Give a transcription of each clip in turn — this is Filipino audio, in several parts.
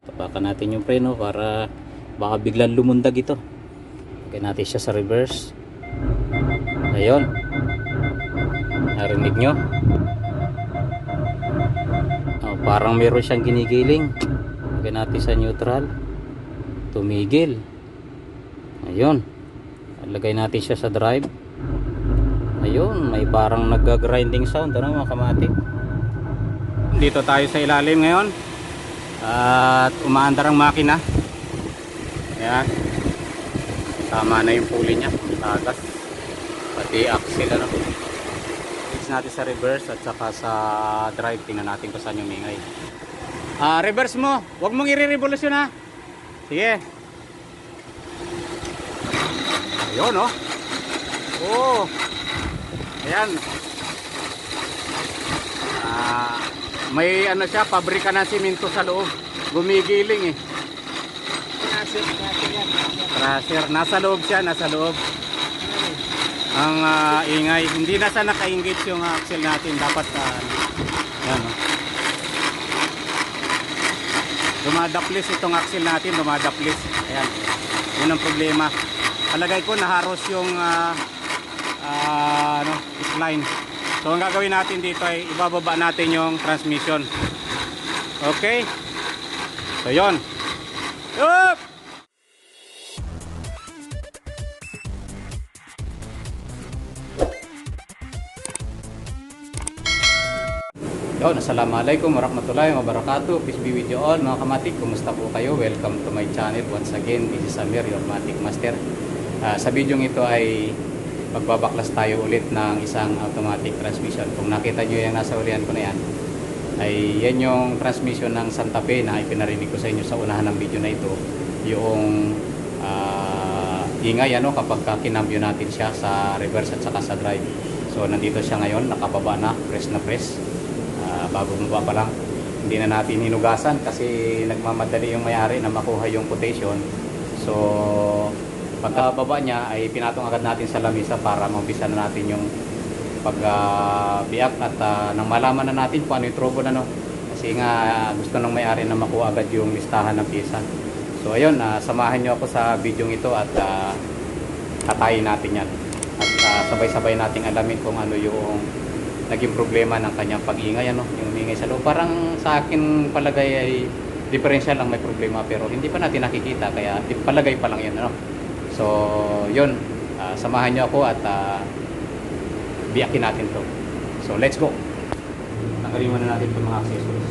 Tapakan natin yung preno para baka biglang lumundag ito. Lagyan natin siya sa reverse. Ayun, narinig nyo? Parang meron siyang ginigiling. Lagyan natin sa neutral. Tumigil. Ayun, lagay natin siya sa drive. Ayun, may parang nag-grinding sound. Ano mga kamati? Dito tayo sa ilalim ngayon at umaandar ang makina. Ayan, tama na yung pulley nya, tagas pati axle. Ano, fix natin sa reverse at saka sa drive. Tingnan natin kung saan yung mingay. Reverse mo, huwag mong i-revolution ha. Sige. Ayun oh. Oh, ayan. May ano siya, pabrika ng simento sa loob. Gumigiling eh. Crusher. Nasa loob siya, nasa loob. Ang ingay. Hindi na sa naka-engage yung axle natin. Dapat yan oh. Dumadaplis itong axle natin, dumadaplis. Ayan. Yun ang problema. Palagay ko naharos yung spline. So ang gagawin natin dito ay ibababa natin yung transmission. Okay? So yun. Yup! Yun, assalamualaikum warahmatullahi wabarakatuh. Peace be with you all mga kamatik. Kumusta po kayo? Welcome to my channel once again. This is Amir, your Matic Master. Sa video ito ay magbabaklas tayo ulit ng isang automatic transmission. Kung nakita nyo yung nasa ulihan ko na yan, ay yan yung transmission ng Santa Fe na ipinarinig ko sa inyo sa unahan ng video na ito. Yung ingay ano, kapag kinambyo natin siya sa reverse at saka sa drive. So nandito siya ngayon, nakababa na, press na press. Bago baba pa lang, hindi na natin hinugasan kasi nagmamadali yung may-ari na makuha yung quotation. So pagkababa niya ay pinatong agad natin sa lamisa para maumpisa na natin yung pag-biak at nang malaman na natin kung ano yung trouble ano. Kasi nga gusto ng may-ari na makuha agad yung listahan ng pyesa. So ayun, samahan nyo ako sa video ito at katayin natin yan. At sabay-sabay nating alamin kung ano yung naging problema ng kanyang pag-ingay ano, yung ingay sa loob. Parang sa akin palagay ay differential lang may problema pero hindi pa natin nakikita kaya palagay pa lang yan ano. So yun, samahan nyo ako at biyakin natin to. So let's go. Tanggalin muna natin itong mga accessories.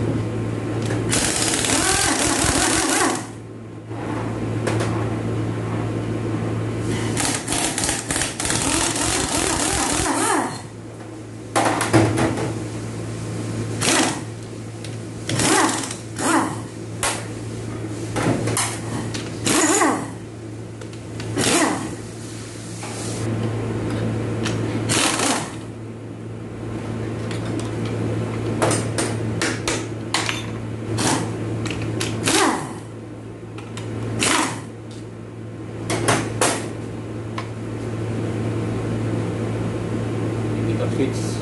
Switch.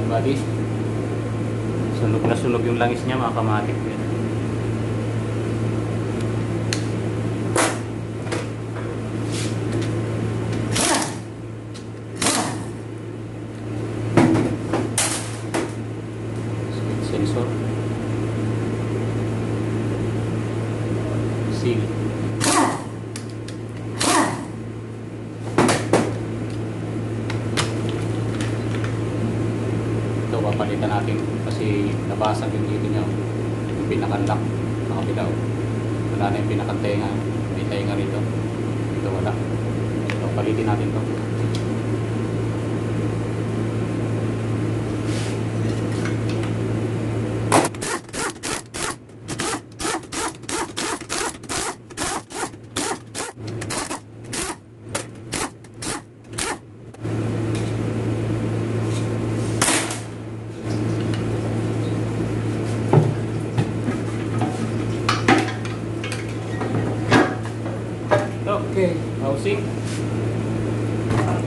Bali, sunog na sunog yung langis niya mga kamatik. Speed sensor, seal. Papalitan natin kasi nabasag yung dito niya, yung pinaka-lock nakabilaw, wala na yung pinaka-tenga, may tenga rito, ito wala. Palitin natin to. Okay, housing.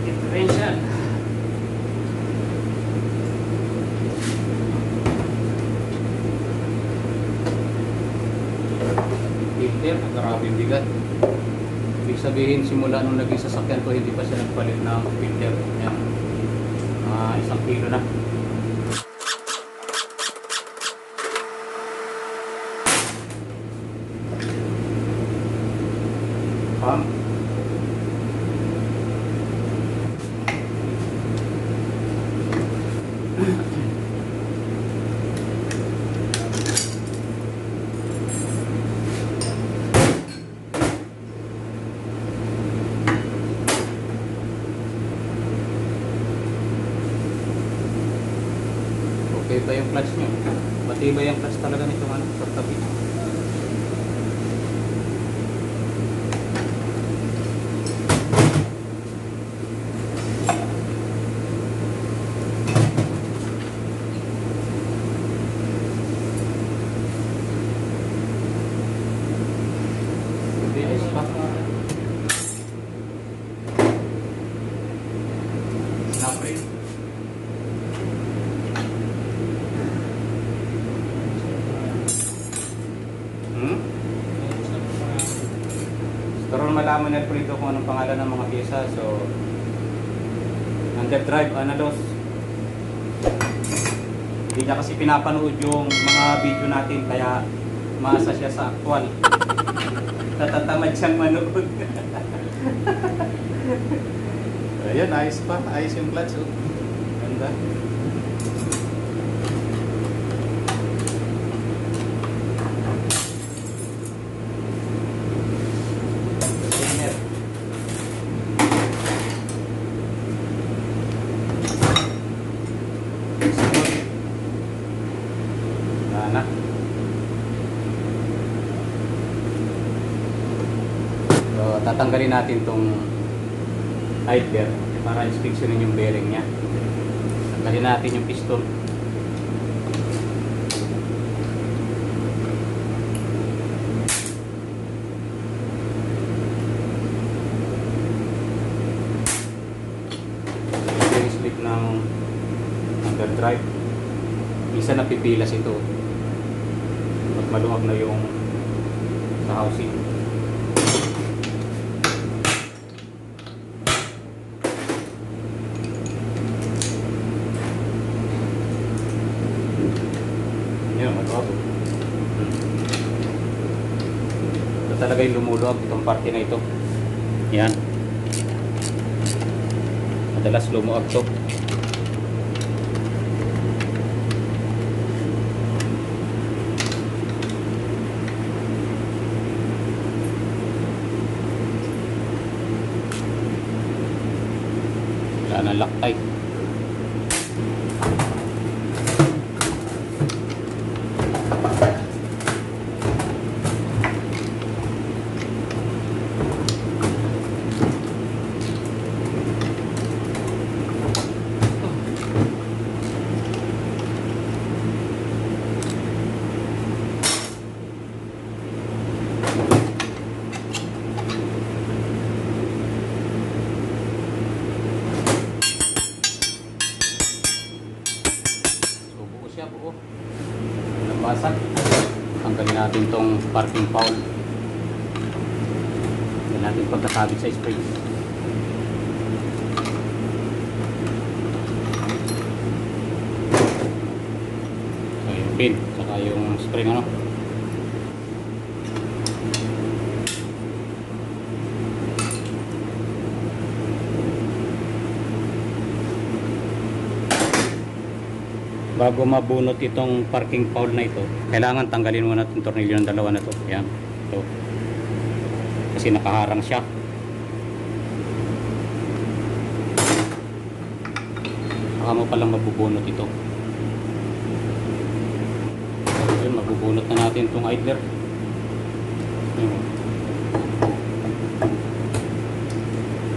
Differential. Filter, grabe yung bigat. Ibig sabihin, simula nung naging sasakyan ko, hindi pa siya nagpalit ng filter. Yan. 1 kilo na. Pump. Okay ba yung clutch nyo? Matibay yung clutch talaga nitong ano, pagtabi. Ayos pa. Snap rin. Pero malaman na po ito kung anong pangalan ng mga pyesa. So, underdrive analog. Hindi niya kasi pinapanood yung mga video natin, kaya maasa siya sa actual. Natatamad siyang manood. Ayan, ayos pa. Ayos yung clutch. Oh. Ganda. Na. So, tatanggalin natin tong hider para inspeksyonin yung bearing nya. Tanggalin natin yung piston. Bearing slip ng underdrive. Isa napipilas ito. Maluwag na yung sa housing. Yan, maluwag. Ito talaga yung lumuluwag, itong parte na ito. Yan. Madalas lumuwag ito. Wala ng Loctite. Buo. Nabasag. Tanggalin natin tong parking foul. Hindi natin pagkasabit sa spring. So yung pin, saka yung spring ano. Bago mabunot itong parking foul na ito, kailangan tanggalin muna itong tornilyo ng dalawa na ito. Yan. Ito. Kasi nakaharang siya. saka mo palang mabubunot ito. So yun, mabubunot na natin itong idler. Yun.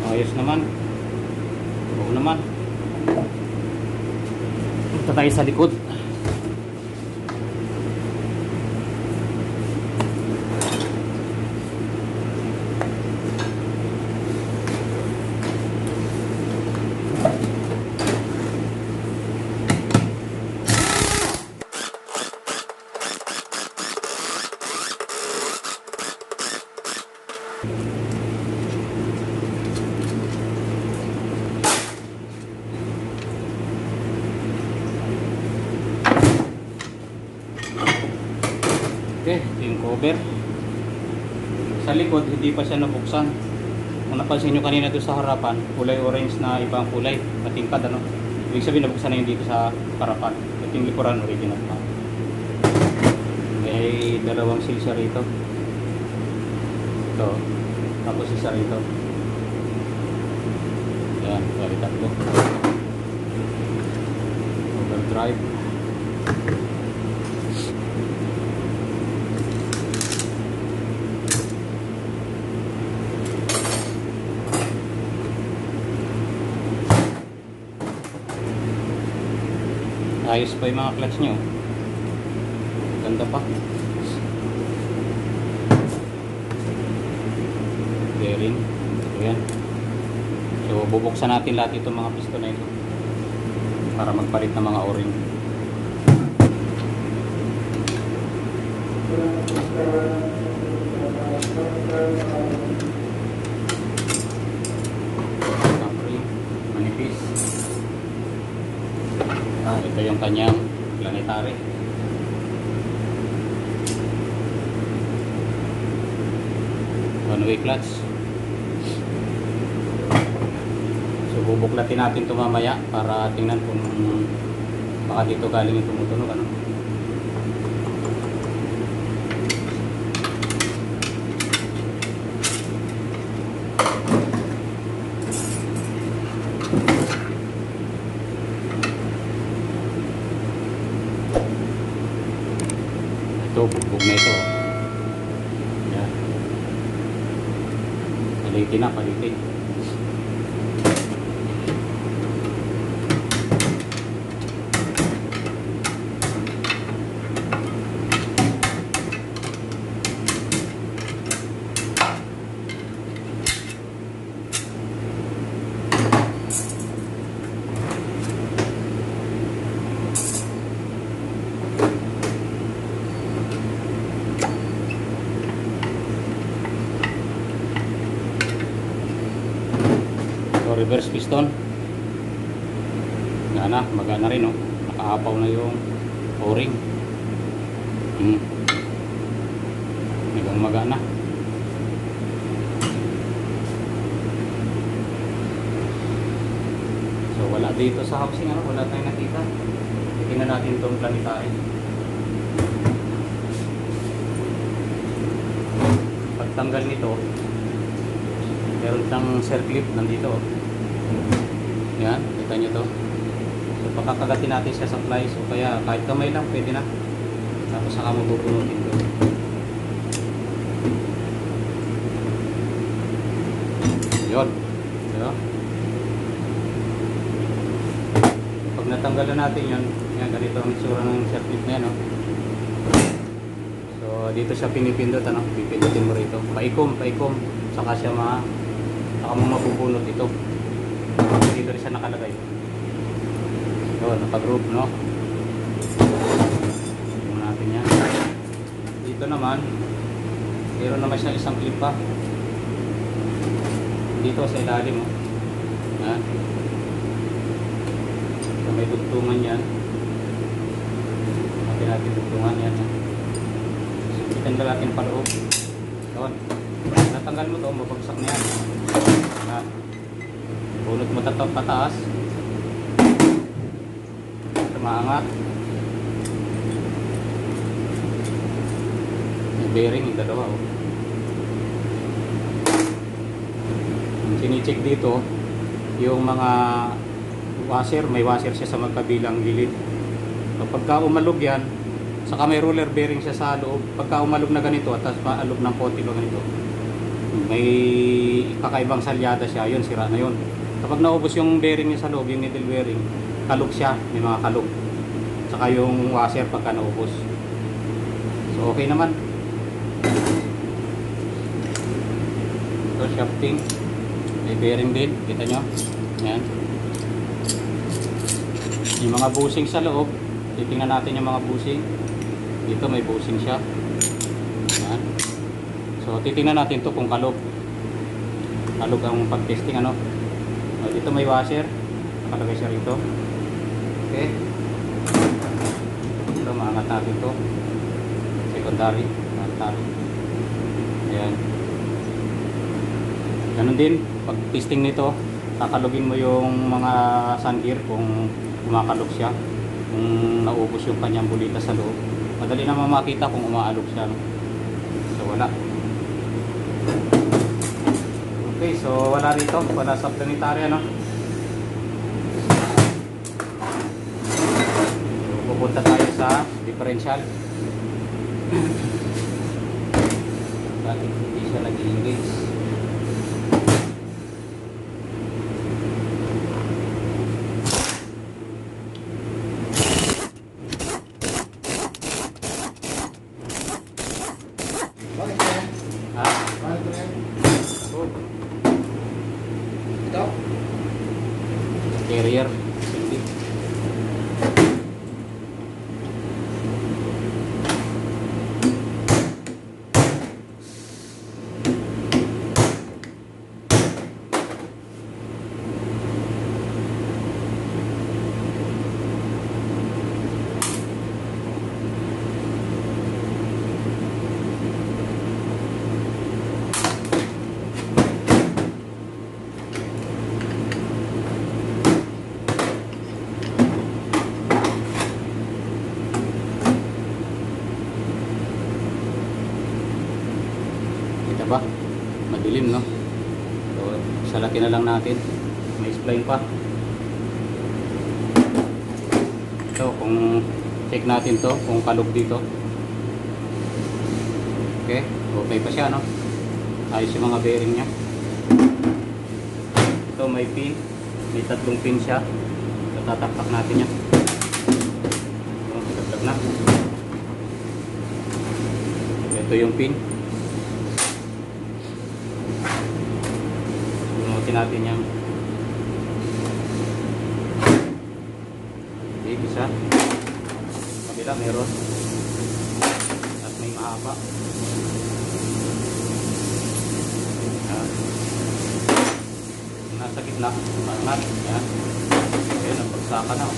Ayos naman. Oo naman. Punta tayo sa likod. Okay, ito yung cover. Sa likod, hindi pa siya nabuksan. Kung napansin nyo kanina doon sa harapan, kulay orange na ibang kulay, matingkad ano. Ibig sabihin nabuksan na yung dito sa harapan. Ito yung likuran, original pa. May dalawang seal siya rito. Ito. Tapos isa rito. Yan, bali tatlo. Overdrive. Ayos pa yung mga clutch nyo. Ganda pa. Bearing. Ayan. So bubuksan natin lahat itong mga piston na ito para magpalit ng mga o-ring. Manipis. Ito yung kanyang planetary. One-way clutch. So bubuklatin natin ito mamaya para tingnan kung baka dito galing yung tumutunog ano. Ito, bugbog na ito. Yan. Palitin na, palitin. Reverse piston gana, magana rin oh. Nakaapaw na yung o-ring. Hanggang magana. So wala dito sa housing ano, wala tayong nakita. Tingnan natin itong planetary. Pagtanggal nito meron siyang circlip nandito oh. Yan, kita nyo to. So pakakagatin natin siya sa plies o kaya kahit kamay lang pwede na. Tapos saka mo pupunutin to. Yun. Diba? Pag natanggalan natin yan, yan ganito ang itsura ng circlip na yan oh. So dito siya pinipindot ano, pipindutin mo rito. Paikom. Saka siya saka mo mapupulot ito. Dito rin siya nakalagay. So, napag-group, no? Tingnan natin yan. Dito naman, meron naman siya isang clip pa. Dito sa ilalim, oh. Yan. So, may dugtungan yan. Natin dugtungan yan. So, itangal natin pa loob. Doon. Natanggal mo to, mabagsak na yan. Yan. Bunot mo tatawag pataas. Maangat. Yung bearing, yung dalawa. Oh. Yung sinicheck dito, yung mga washer, may washer siya sa magkabilang gilid. So, pagka umalog yan, saka may roller bearing siya sa loob. Pagka umalog na ganito at paalog ng konti ba ganito, may kakaibang salyada siya, yun, sira na yun. Kapag naubos yung bearing niya sa loob, yung needle bearing, kalog siya, may mga kalog. Saka yung washer pagka naubos. So okay naman. Ito shafting, may bearing din, kita nyo, yan. Yung mga bushing sa loob, titingnan natin yung mga bushing. Dito may bushing siya, yan. So titingnan natin to kung kalog ang pag-testing, ano. So, dito may washer, nakalagay siya rito. Okay, ito maangat natin to, secondary, ayan. Ganun din, pag testing nito, kakalugin mo yung mga sun gear kung kumakalog siya, kung naubos yung kanyang bulita sa loob. Madali naman makita kung umaalog siya, no? So wala. Okay, so wala rito, wala sa planetary, no? So, pupunta tayo sa differential. Bakit hindi siya nag-engage? Carrier hindi. Ba? Madilim, no? So, salakin na lang natin. May spline pa. So, kung check natin to, kung kalog dito. Okay, okay pa siya, no? Ayos yung mga bearing niya. Ito may pin. May 3 pin siya. So, tatakpak natin yan. So, dagdag na. Ito yung pin. Natin yan. Okay, isa. Kabila meron. At may mahaba. Nasa gitna. Mangat. Yan. Okay, napagsaka na.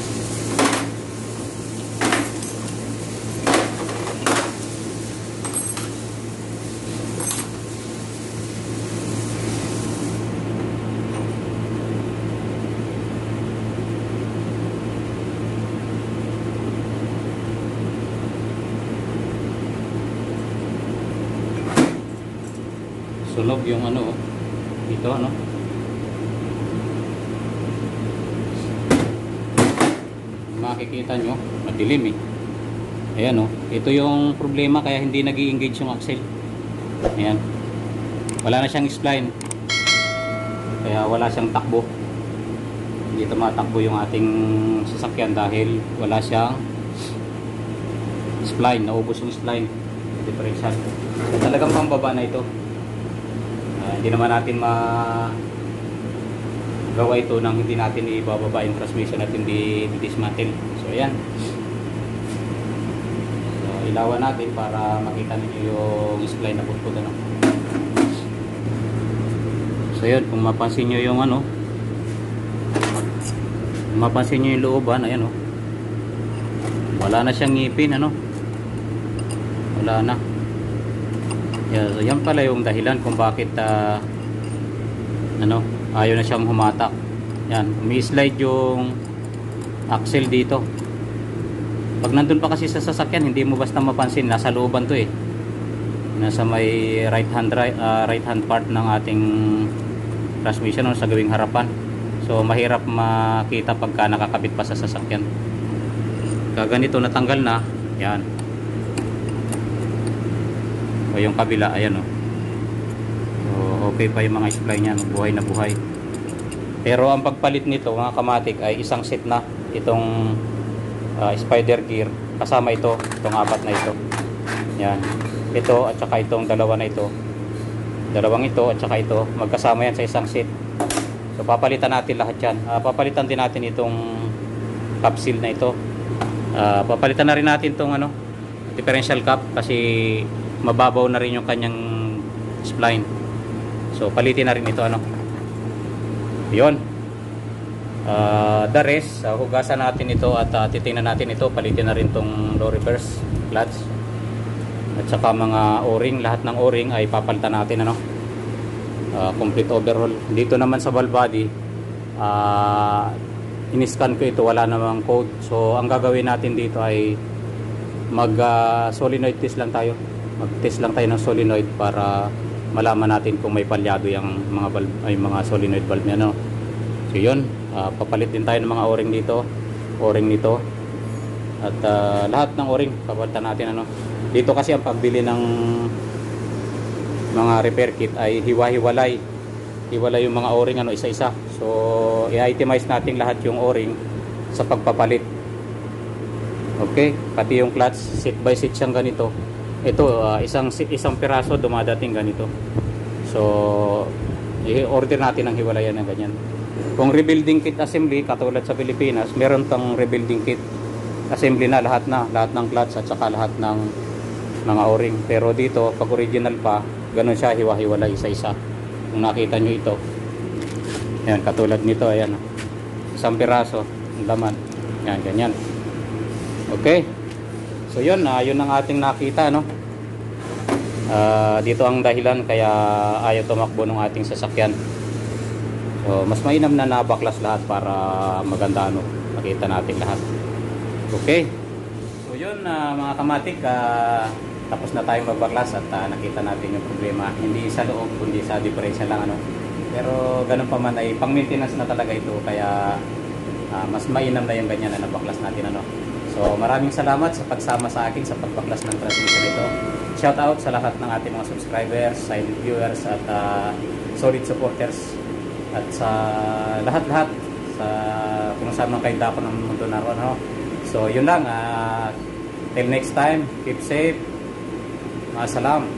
Sunog yung ano, dito, ano. Makikita nyo, madilim eh. Ayan, oh. Ito yung problema kaya hindi nag-i-engage yung axle. Ayan. Wala na siyang spline. Kaya wala siyang takbo. Hindi tumatakbo yung ating sasakyan dahil wala siyang spline. Naubos yung spline. Differential. Talagang pambaba na ito. Hindi naman natin magawa ito nang hindi natin ibababa yung transmission at hindi dismantle. So ayan. So ilawan natin para makita niyo yung spline na putput, ano. So ayan, kung mapansin niyo yung ano, mapansin niyo yung looban, ayan, oh. Wala na siyang ngipin, ano. Wala na. Yeah, so yan pala yung dahilan kung bakit ano, ayaw na siyang humatak. Yan, umi-slide yung axle dito. Pag nandun pa kasi sa sasakyan, hindi mo basta mapansin, nasa looban to eh. Nasa may right hand part ng ating transmission, no, sa gawing harapan. So mahirap makita pagka nakakabit pa sa sasakyan. Kaganito natanggal na, yan. O yung kabila, ayan o. So okay pa yung mga splay niyan, buhay na buhay. Pero ang pagpalit nito mga kamatik ay isang set na itong spider gear, kasama itong apat na ito. Yan. Ito at saka itong dalawa na ito. Dalawang ito at saka ito, magkasama yan sa isang set. So papalitan natin lahat yan. Papalitan din natin itong capsule na ito. Papalitan na rin natin itong differential cap kasi mababaw na rin yung kanyang spline. So palitin na rin ito yun. The rest, hugasan natin ito at titingnan natin ito. Palitin na rin itong low reverse clutch at saka mga o-ring. Lahat ng o-ring ay papalitan natin complete overhaul. Dito naman sa valve body, in-scan ko ito, wala namang code. So ang gagawin natin dito ay mag solenoid test lang tayo. Mag-test lang tayo ng solenoid para malaman natin kung may palyado yung mga valve, ay mga solenoid valve niya, So yun, papalit din tayo ng mga o-ring dito, o-ring nito. At lahat ng o-ring papalitan natin Dito kasi ang pagbili ng mga repair kit ay hiwa-hiwalay. Hiwalay yung mga o-ring isa-isa. So i-itemize natin lahat yung o-ring sa pagpapalit. Okay, pati yung clutch, set by set siyang ganito. Ito isang piraso dumadating ganito. So i-order natin ang hiwalayan ng ganyan. Kung rebuilding kit assembly katulad sa Pilipinas, meron tang rebuilding kit assembly na lahat ng clutch at saka lahat ng mga o-ring. Pero dito pag original pa, ganun siya, hiwa-hiwalay isa-isa. Kung nakita nyo ito, yan, katulad nito, ayan, isang piraso ang laman, yan, ganyan. Okay, so yun ang ating nakita dito ang dahilan kaya ayaw tumakbo ng ating sasakyan. So mas mainam na nabaklas lahat para maganda makita natin lahat. Okay, so yun mga kamatik, tapos na tayong magbaklas at nakita natin yung problema, hindi sa loob kundi sa differential lang pero ganun pa man ay pang maintenance na talaga ito, kaya mas mainam na yung ganyan na nabaklas natin So maraming salamat sa pagsama sa akin sa pagbaklas ng transmission ito. Shout out sa lahat ng ating mga subscribers, silent viewers at solid supporters, at sa lahat-lahat sa kung saan man kayo dako ng mundo naroon So yun lang, till next time, keep safe. Maasalam.